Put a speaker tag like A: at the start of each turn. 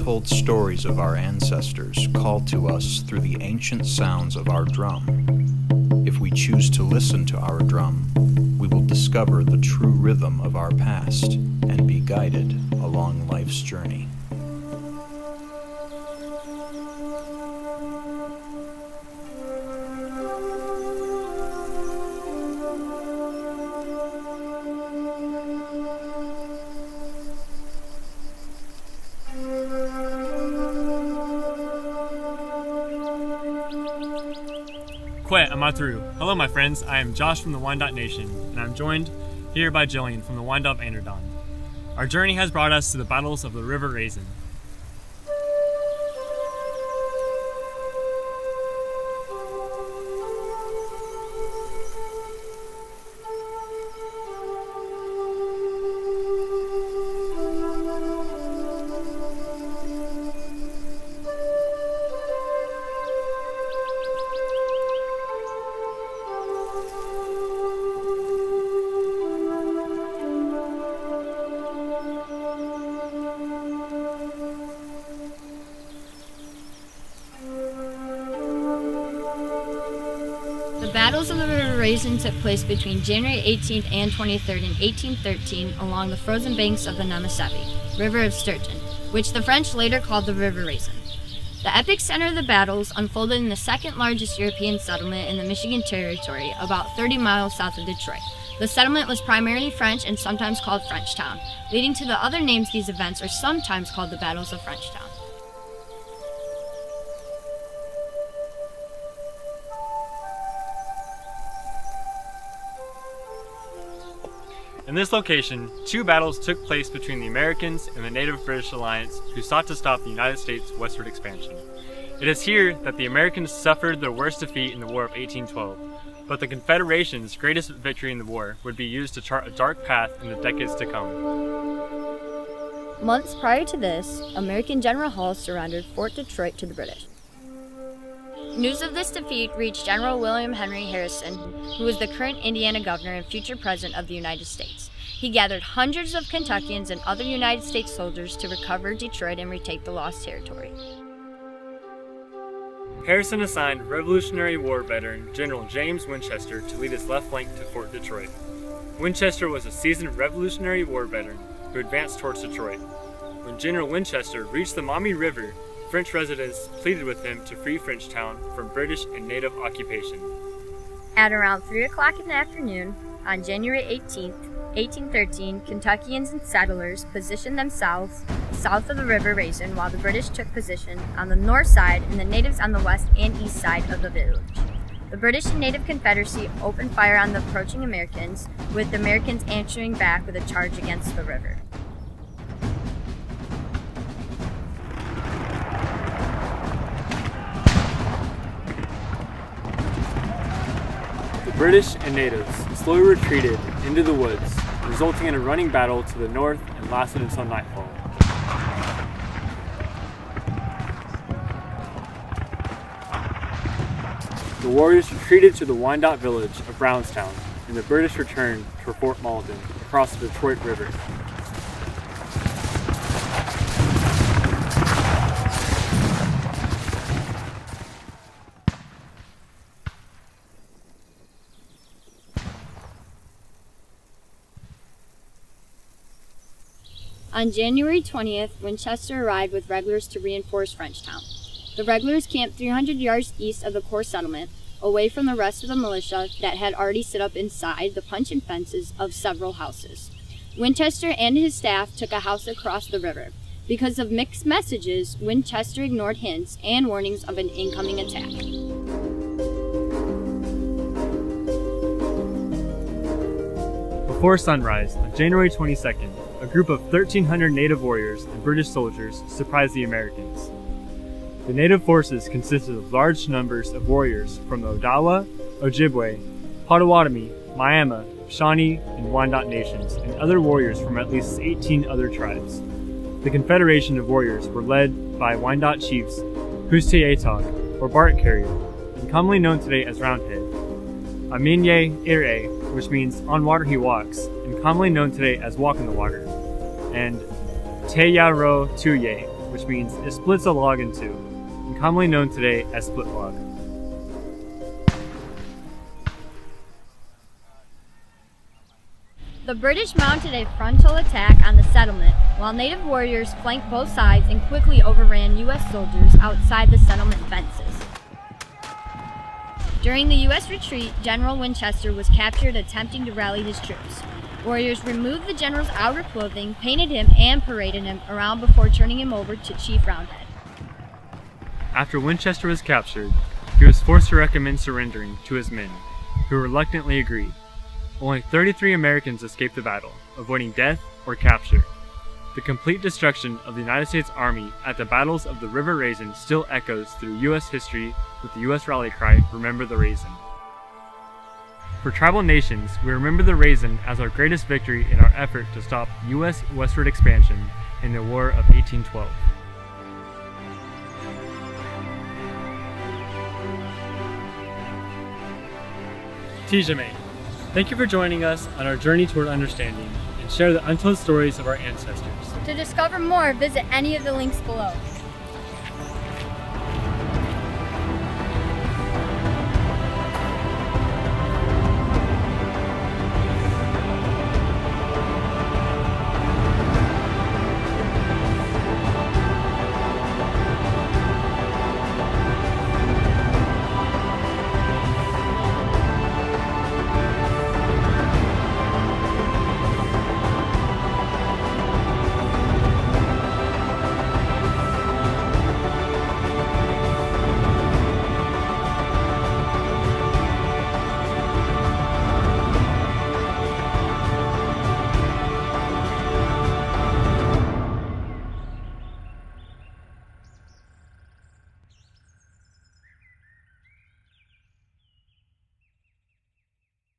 A: untold stories of our ancestors call to us through the ancient sounds of our drum. If we choose to listen to our drum, we will discover the true rhythm of our past and be guided along life's journey.
B: Kwe Amaturu. Hello my friends, I am Josh from the Wyandotte Nation, and I'm joined here by Jillian from the Wyandotte Anderdon. Our journey has brought us to the battles of the River Raisin.
C: The battles of the River Raisin took place between January 18th and 23rd in 1813 along the frozen banks of the Namasabi, River of Sturgeon, which the French later called the River Raisin. The epic center of the battles unfolded in the second largest European settlement in the Michigan Territory, about 30 miles south of Detroit. The settlement was primarily French and sometimes called Frenchtown, leading to the other names these events are sometimes called the Battles of Frenchtown.
B: In this location, two battles took place between the Americans and the Native British Alliance, who sought to stop the United States' westward expansion. It is here that the Americans suffered their worst defeat in the War of 1812, but the Confederation's greatest victory in the war would be used to chart a dark path in the decades to come.
C: Months prior to this, American General Hull surrendered Fort Detroit to the British. News of this defeat reached General William Henry Harrison, who was the current Indiana governor and future president of the United States. He gathered hundreds of Kentuckians and other United States soldiers to recover Detroit and retake the lost territory.
B: Harrison assigned Revolutionary War veteran General James Winchester to lead his left flank to Fort Detroit. Winchester was a seasoned Revolutionary War veteran who advanced towards Detroit. When General Winchester reached the Maumee River, French residents pleaded with him to free Frenchtown from British and native occupation.
C: At around 3 o'clock in the afternoon, on January 18, 1813, Kentuckians and settlers positioned themselves south of the River Raisin while the British took position on the north side and the natives on the west and east side of the village. The British and Native Confederacy opened fire on the approaching Americans, with the Americans answering back with a charge against the river.
B: The British and natives slowly retreated into the woods, resulting in a running battle to the north and lasted until nightfall. The warriors retreated to the Wyandotte village of Brownstown, and the British returned to Fort Malden across the Detroit River.
C: On January 20th, Winchester arrived with regulars to reinforce Frenchtown. The regulars camped 300 yards east of the core settlement, away from the rest of the militia that had already set up inside the puncheon fences of several houses. Winchester and his staff took a house across the river. Because of mixed messages, Winchester ignored hints and warnings of an incoming attack.
B: Before sunrise, on January 22nd, a group of 1,300 native warriors and British soldiers surprised the Americans. The native forces consisted of large numbers of warriors from the Odawa, Ojibwe, Potawatomi, Miami, Shawnee, and Wyandotte nations, and other warriors from at least 18 other tribes. The Confederation of Warriors were led by Wyandotte chiefs Pusteatog, or Bark Carrier, and commonly known today as Roundhead, Aminye Ire, which means on water he walks, and commonly known today as Walk in the Water, and Teyaro Tuye, which means it splits a log in two, and commonly known today as split log.
C: The British mounted a frontal attack on the settlement, while native warriors flanked both sides and quickly overran U.S. soldiers outside the settlement fences. During the U.S. retreat, General Winchester was captured attempting to rally his troops. Warriors removed the general's outer clothing, painted him, and paraded him around before turning him over to Chief Roundhead.
B: After Winchester was captured, he was forced to recommend surrendering to his men, who reluctantly agreed. Only 33 Americans escaped the battle, avoiding death or capture. The complete destruction of the United States Army at the battles of the River Raisin still echoes through U.S. history with the U.S. rally cry, "Remember the Raisin." For tribal nations, we remember the Raisin as our greatest victory in our effort to stop U.S. westward expansion in the War of 1812. Tijame, thank you for joining us on our journey toward understanding and share the untold stories of our ancestors.
C: To discover more, visit any of the links below.